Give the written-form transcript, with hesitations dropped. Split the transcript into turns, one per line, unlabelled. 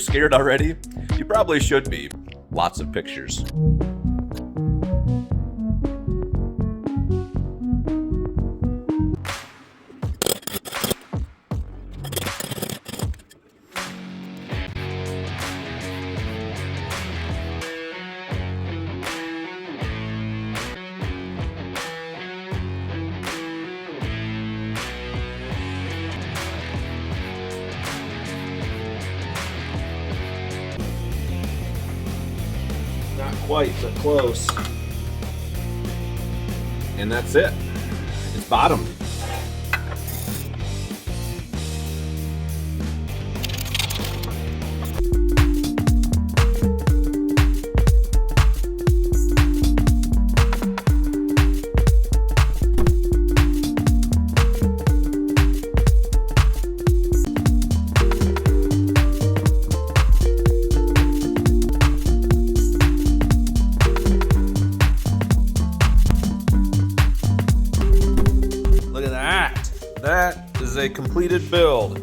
scared already? You probably should be. Lots of pictures. Not quite, but close. And that's it. It's bottomed. Look at that. That is a completed build.